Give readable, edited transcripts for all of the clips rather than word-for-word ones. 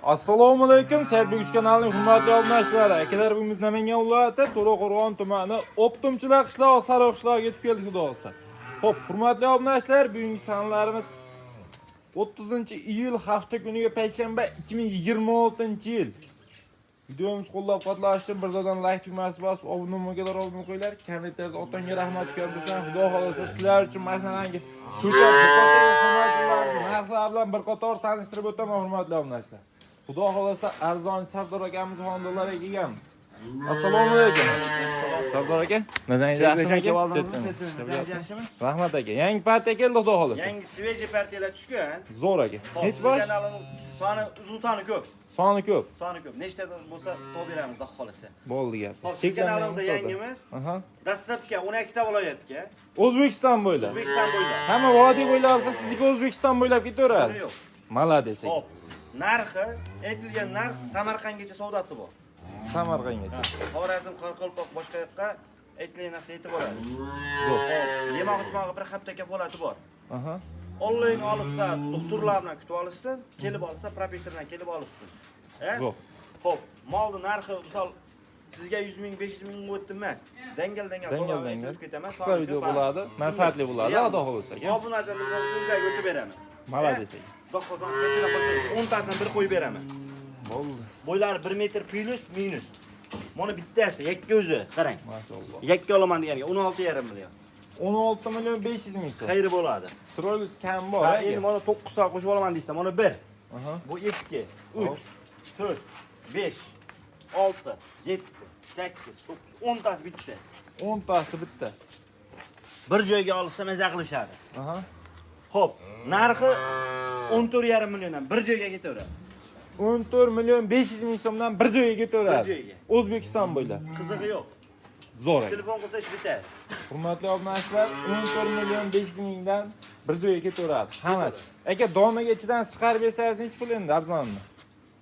Assalomu alaykum, Saidbek kanalining hurmatli obunachilari. Akalar, bugün Namangan viloyati To'raqo'rg'on tumani Optimchilar qishlog'i Sariq qishlog'iga yetib keldik, xudo xolsa. Xo'p, hurmatli obunachilar, bugungi sanlarimiz 30-iyul hafta kuniga payshanba 2026-yil. Videomiz qo'llab-quvvatlash uchun birdan like tugmasini bosib, obuna bo'lganlar qo'yinglar. Kommentarda otanga rahmat ko'rmasdan, xudo xolasa sizlar uchun mashinangi narxlar bilan bir qator tanishtirib o'taman, hurmatli obunachilar. Xudo xolasa arzon Sardor akamiz xonadonlariga kelganmiz. Assalomu alaykum. Sardor aka, nazangiz yaxshimi? Rahmat aka. Yangi partiya keldi, xudo xolasa. Yangi sveji partiyalar tushgan. Zo'r aka. Hech bosh. Soni uzun soni ko'p. Soni ko'p. Soni ko'p. Nechta bo'lsa to'p beramiz, xudo xolasa. Bo'ldi gap. Chekanalimizda yangimiz. Dastlabki 12 ta viloyatga. O'zbekiston bo'ylab. O'zbekiston bo'ylab. Hamma vodiy bo'ylab olsa, sizniki O'zbekiston bo'ylab ketaveradi. Yo'q. Malades aka. Xo'p. Narxi, aytilgan narx Samarqandgacha savdosi bor. Samarqandgacha. Xorazm, Qoraqalpoq boshqa yoqqa aytilgan narxni yetib boradi. Zo'r. Yemoq-ichmog'i bir hafta kafolati bor. Aha. Onlayn olishsa, doktorlar bilan kutib olishsin, kelib olsa, professor bilan kelib olishsin. Zo'r. Xo'p, molning narxi misol sizga 100 ming, 500 ming o'tdi emas. Dangal Dangal. Qisqa video bo'ladi, manfaatli bo'ladi, xudo xolasa aka. Obunachilarga so'zlarga o'tib beraman. Malades aka. Do'xtirdan ketib qo'ying, 10 tasini bir qo'yib beraman. Bo'ldi. Bo'ylari 1 metr plus minus. Mana bittasi yakka o'zi, qarang. Maşallah. Yakka olaman deganiga 16,5 million. 16 million 500 ming so'm. Xayri bo'ladi. Chiroyli kam bor Ha, aka. endi mana 9 soat qo'shib olaman deysa, mana 1. Aha. Bu 2, 3, 4, 5, 6, 7, 8, 9, 10 tasi bitta. 10 tasi bitta. Bir joyga olsa maza qilishadi. Aha. Xo'p, narxi 14,5 milliondan bir joyga ketaveradi. 14 million 500 ming so'mdan bir joyga ketaveradi. Bir joyga. O'zbekiston bo'ylab. Qizig'i yo'q. Zo'r aka. Telefon qilsa ish bitadi. Hurmatli obunachilar, 14 million 500 mingdan bir joyga ketaveradi. Hammasi. Aka, donaga ichidan chiqarib bersangiz nech pul endi arzonmi?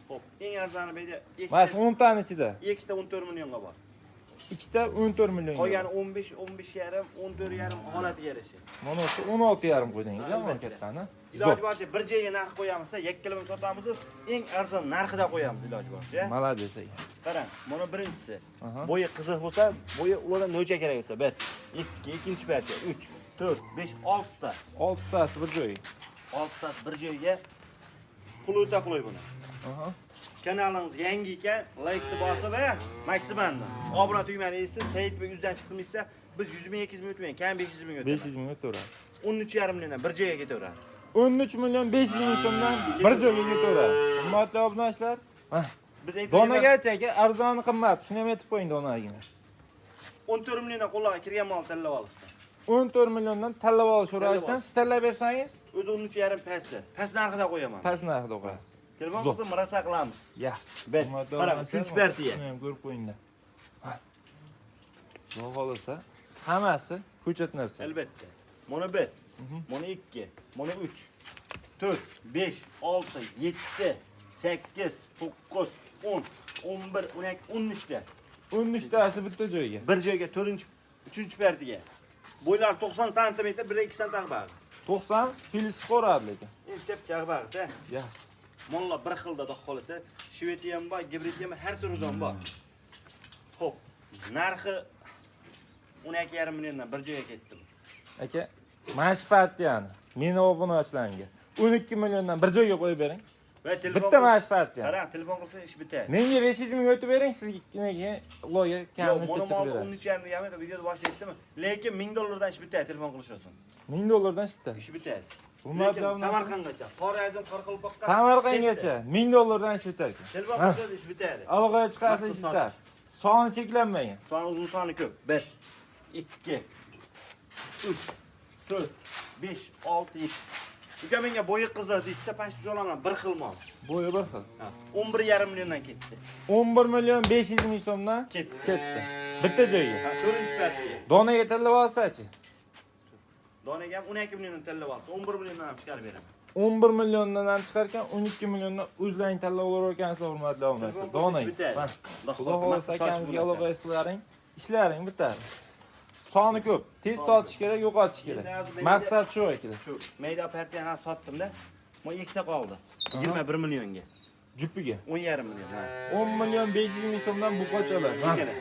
Xo'p, eng arzoni bu yerda Mas 10 tani ichida. ikkita 14 millionga bor. Ikkita 14 million. Qolgani 15, 15,5, 14,5 holatiga yarasha. Mana shu 16,5 qo'ydingiz, mana kattani. Iloji boricha bir joyga narx qo'yamizda, yakkalab sotamiz, eng arzon narxida qo'yamiz iloji boricha. Malades aka. Qarang, mana birinchisi. Aha. Bo'yi qiziq bo'lsa, bo'yi ulardan no'cha kerak bo'lsa, 1, 2, ikkinchi partiya, 3, 4, 5, 6 ta. 6 tasi bir joyga. 6 tasi bir joyga pul o'ta qulay buni. Aha. Kanalingiz yangi ekan, like bosib va maksimalni. Obuna tugmani esa Saidbek yuzdan chiqdim desa, biz 100 ming, 200 ming o'tmayman, kam 500 ming o'tadi. 500 ming o'taveradi. 13,5 milliondan bir joyga ketaveradi. 13 million 500 ming so'mdan bir joyga ketaveradi. Hurmatli obunachilar, Biz donagacha aka arzoni qimmat, shuni ham aytib qo'ying donagina. 14 milliondan qo'llarga kirgan mol tanlab olasiz. 14 milliondan tanlab olish uğraşdan siz tanlab bersangiz, o'zi 13,5 pasti. Past narxida qo'yaman. past narxida qo'yasiz. Telefon qilsa murasa qilamiz. Yaxshi. Bet, qarang, 3 partiya. Shuni ham ko'rib qo'yinglar. Xudo xolasa, hammasi ko'chat narsa. Albatta. Mana 1, mana 2, mana 3, 4, 5, 6, 7, 8, 9, 10, 11, 12, 13 ta. 13 tasi bitta joyga. Bir joyga 4-chi, 3-chi partiya. Bo'ylar 90 sm, 1-2 sm bag'i. 90 pils qo'radi lekin. Endi chap-chaq bag'da. Yaxshi. Mollar bir xilda xudo xolasa, shvetiy ham bor, gibrid ham har turidan bor. Xo'p, narxi 12,5 milliondan bir joyga ketdim. Aka, mana shu partiyani meni obunachilarimga 12 milliondan bir joyga qo'yib bering. Va telefon Bitta mana shu partiya. Qarang, telefon qilsa ish bitadi. Menga 500 ming o'tib bering, sizga loga kamini Yo'q, chekib mana berasiz. 13,5 million videoda boshida aytdimmi? Lekin 1000 dollardan ish bitadi telefon qilishsin. 1000 dollardan bitta. Ish bitadi. Hurmatli Lekin obunachilar, Samarqandgacha, Xorazm, Qoraqalpoqqa. Samarqandgacha 1000 dollardan ish bitar ekan. Telefon qilsa ish bitadi. Aloqaga chiqarsa ish bitar. Soni cheklanmagan. Soni uzun soni ko'p. 1, 2, 3, 4, 5, 6, 7. Uka menga bo'yi qiziq deysa, pastga olaman, bir xil mol. Bo'yi bir xil. 11,5 milliondan ketdi. 11 million 500 ming so'mdan Ketdi. Bitta joyga. 4-chi partiya. Donaga tanlab olsa-chi? Donaga ham 12 milliondan tanlab olsa, 11 milliondan ham chiqarib beraman. 11 milliondan ham chiqarkan 12 milliondan o'zlaring tanlab olar ekansizlar, hurmatli obunachilar. Donaga. Xudo xolasa akamizga aloqa qilaring, ishlaring bitadi. Soni ko'p, tez sotish kerak, yo'qotish kerak. Maqsad shu aka. Shu mayda partiyani sotdim-da. Mo ikkita qoldi. 21 millionga. Jupiga. 10,5 million. Ha. 10 milyon 500 ming so'mdan bu qochalar. Ikkala.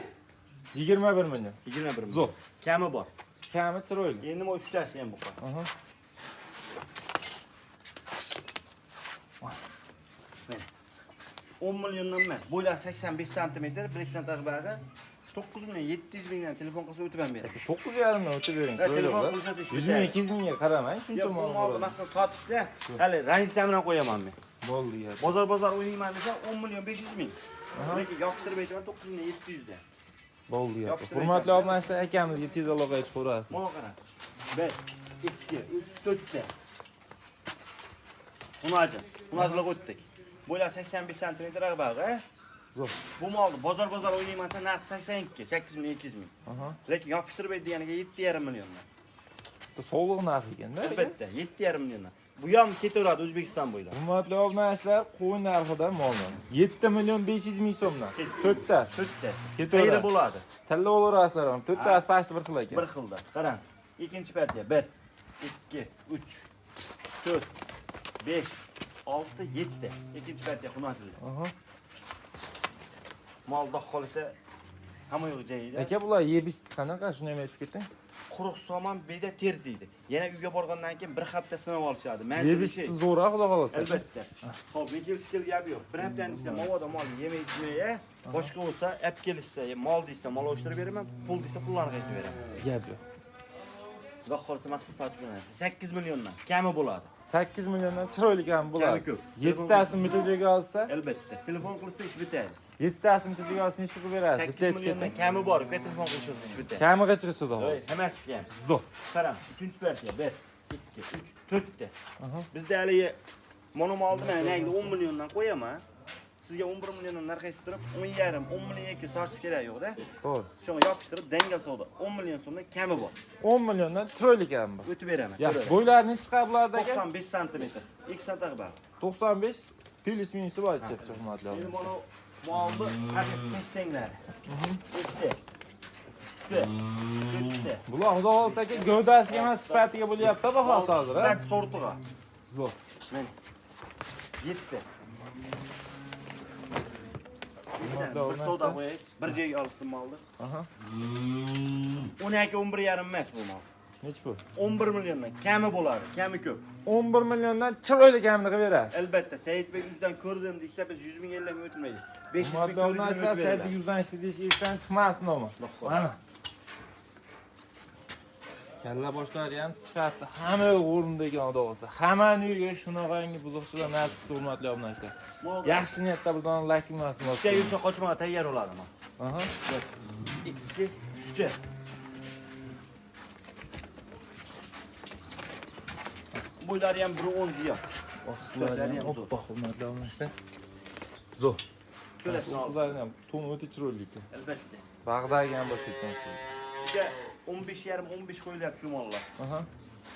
21 milyon. 21 million. Zo'r. Kami bor. Kami chiroyli. Endi bu 3 tasi ham buqa. Aha. Mana. 10 milliondan emas. Bo'ylari 85 sm, 1 sm bag'i 9 million 700 mingdan telefon qilsa o'tib ham beradi. 9,5 dan o'tib bering. Telefon qilsangiz ish 100 ming 200 mingga qaramang, shuncha Yo'q, bu molni mol. maqsad sotishda, hali ranjdan bilan qo'yaman men. Bo'ldi ya. Bozor o'ynayman desa 10 million 500 ming. Lekin yopishtirib aytaman 9 million 700 dan. Bo'ldi ya. Hurmatli obunachilar, akamizga tez aloqaga chiqib ko'rasiz. Mana qara. 1 2 3 4 ta. Unajlar o'tdik. Bo'ylari 85 sm bag'i. Zo'r. Bu molni bozor o'ynayman desa narxi 82, 8 million 200 ming. Lekin yopishtirib aytganiga 7,5 milliondan. Sog'liq narxi ekanda. Albatta, 7,5 milliondan. Bu ham ketaveradi O'zbekiston bo'ylab. Hurmatli obunachilar, qo'y narxidan moldan 7 milyon 500 ming so'mdan. 4 tas. 4 ta. Ketaveradi. Qayerda bo'ladi? Tilla olarasizlar ham. 4 tas pasti bir xil ekan. Bir xilda. Qarang. Ikkinchi partiya 1 2 3 4 5 6 7 ta. Ikkinchi partiya xunasizlar. Molda qolsa hamma yo'q joyida. Aka bular yebis qanaqa shuni ham aytib keting. Quruq so'man beda ter deydi. Yana uyga borgandan keyin bir hafta sinab olishadi. Yebis zo'r xudo xolasa. Albatta. Xo'p, men kelishga gap yo'q. Bir haftadan desa movoda mol yemay ichmay, boshqa bo'lsa, olib kelishsa, mol desa mol o'shtirib beraman, pul desa pullarni qaytib beraman. Gap yo'q. Xudo xolasa maqsad sochib beraman. 8 milliondan kami bo'ladi. 8 milliondan chiroyli ham bo'ladi. 7 tasini bitta joyga olsa, albatta. Telefon qilsa ish bitadi. 7 tasini bitta joyga olsa nechta pul beradi? 8 milliondan kami bor, telefon qilsa ish bitadi. Kamiga chiqsa xudo. Hammasi kam. Zo'r. Qarang, 3-partiya 1 2 3 4 ta. Bizda hali monom oldim, men 10 milliondan qo'yaman. Sizga 11 milliondan narx aytib turib, 10,5, 10 millionga sotish kerak yo'q-da. To'g'ri. Shuni yopishtirib dangal savdo. 10 million so'mdan kami bor. 10 milliondan chiroyli ham bor. O'tib beraman. Yaxshi, bo'ylarini chiqar bularda aka? 95 sm. 2 sm bor. 95 plus minus bor chepchi hurmatli Endi obunachilar. mana molni haqiqiy tenglari. Bitta. Bitta. Bular xudo xolasa aka gavdasiga emas, sifatiga bo'lyapti bahosi hozir, ha? Sifat sortiga. Zo'r. Mana. 7. Bir savdo qo'yay, bir joyga olsin molni. 12-11,5 emas bu mol. Nech pul? 11 milliondan kami bo'ladi, kami ko'p. 11 milliondan chiroyli kamini qilib berasiz. Albatta, Saidbek yuzdan ko'rdim desa biz 100 ming ellam o'tmaydi. 500 ming Madonnalar Saidbek yuzdan istedish esdan chiqmasin oma. Mana. Kalla boshlari ham sifatli, hamma o'rinda ekan xudo xolasa. Hammani uyiga shunaqangi buzuqchilar nasib qilsa hurmatli obunachilar. Yaxshi niyatda burdan like qilmasin. Ikkita yursa qochmaga tayyor bo'ladi mana. 2 3 Bo'ylari ham 1.10 ziyod. Ostlari ham oppoq hurmatli obunachilar. Zo'r. Ko'rasizlar. Ularni ham to'n o'ta chiroyli ekan. Albatta. Bag'dagi ham boshqacha narsa. Bitta 15,5 qo'yilyapti shu mollar.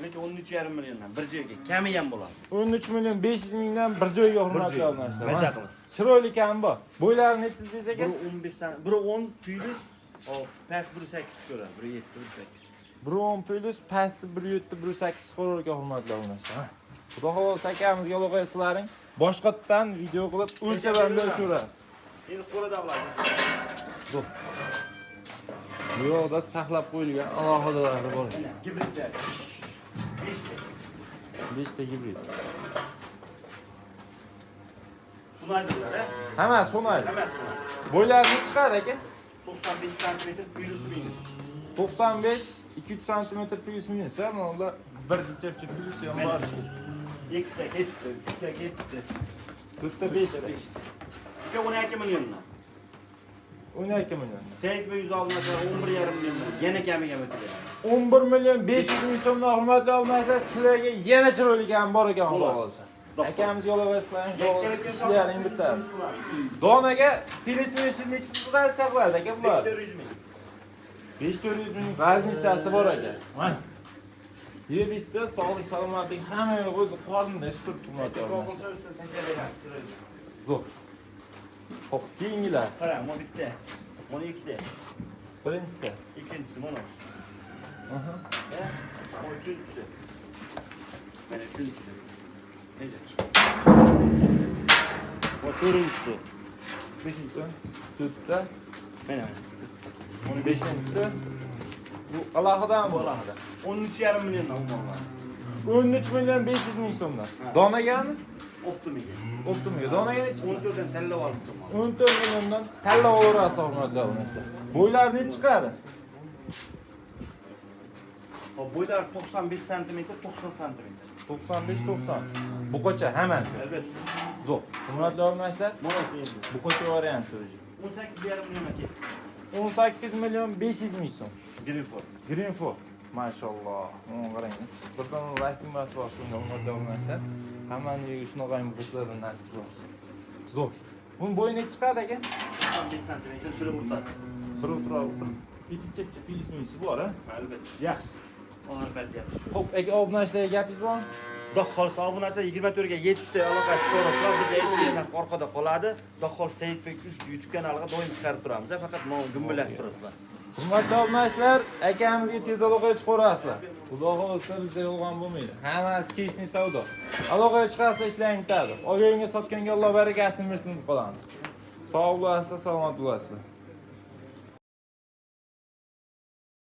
Lekin 13,5 milliondan bir joyga kami ham bo'ladi. 13 million 500 mingdan bir joyga hurmatli obunachilar. Majaqimiz. Chiroyli kam bor. Bo'ylari necha deysiz ekan? 15 san, 1.10 tuyulus, past 1.8 ko'radi, 1.7 1.8. 1.10 plus pasti 1.7 1.8 qo'rga hurmatli obunachilar. Xudo xolasa akamizga aloqa qilaring. Boshqatdan video qilib o'lchalarni berishaveradi. Endi qo'lida bo'ladi. Zo'r. Bu yoqda saqlab qo'yilgan alohidalar bor. Gibridlar. 5 ta gibrid. Sunaylar, ha? Hamma sonay. Hammasi. Bo'ylarini chiqadi aka. 95 sm plus minus. 95 200 cm plus minus. Mana bir chepchi plus ham bor. Ikkita ketdi, uchta ketdi. 4 ta 5 ta. 12 milliondan. 12 million. Saidbek yuz olmasa 11,5 milliondan. Yana kamiga o'tadi. 11 million 500 ming so'mdan hurmatli obunachilar, sizlarga yana chiroyli kam bor ekan xudo xolasa. Akamizga aloqa qiling, ishlaring bitadi. Donaga telesmesi nech pul qiladi saqladi aka bular? 400 ming. 500 ming raznisasi bor ekan. Mana. Yebisda sog'lik salomatlik hamma yo'q o'zi qornida turib turmoqda. Zo'r. Xo'p, keyingilar. Qarang, mana bitta. Mana ikkita. Birinchisi. Ikkinchisi mana. Aha. Mana uchinchisi. Mana uchinchisi. Nega? Mana 4-inchisi. 500 ton. 4ta. Mana. 15-inchisi. Bu alohida Bu alohida. 13,5 milliondan umuman. 13 milyon 500 ming so'mdan. Donagani? Optimiga. Optimiga. Donaga necha? 14 dan tanlab olibsiz. 14 milliondan tanlab olaverasiz hurmatli obunachilar. Bo'ylar necha chiqadi? Hop, bo'ylar 95 cm, 90 cm. 95-90. Buqacha hammasi. Albatta. Zo'r. Hurmatli obunachilar, Mana shu endi. buqacha varianti o'zi. 18,5 millionga ketdi. 18 milyon 500 ming so'm. Greenford. Greenford. Mashalloh. Mana qarang. Birdan rayting bas boshqa hurmatli obunachilar. Hammani shunaqa buqachalardan nasib bo'lsin. Zo'r. Buni bo'yi necha chiqadi aka? 95 cm, bir o'rtasi. Bir o'tirib. Ichi-chekcha pilismisi bor, ha? Albatta. Yaxshi. Albatta yaxshi. Xo'p, aka obunachilarga gapingiz bormi? Xudo xolsa obunachilar 24 ga 7 aloqa chiqarasizlar. Biz 50 orqada qoladi. Xudo xolsa Saidbek YouTube kanaliga doim chiqarib turamiz. Faqat mana gumbillatib turasizlar. Hurmatli obunachilar, akamizga tez aloqaga chiqarasizlar. Xudo xolsa bizda yolg'on bo'lmaydi. Hammasi chestniy savdo. Aloqaga chiqasizlar, ishlang bitadi. Olganga sotganga Alloh barakasini bersin deb qolamiz. Sog' bo'lasizlar, salomat bo'lasizlar.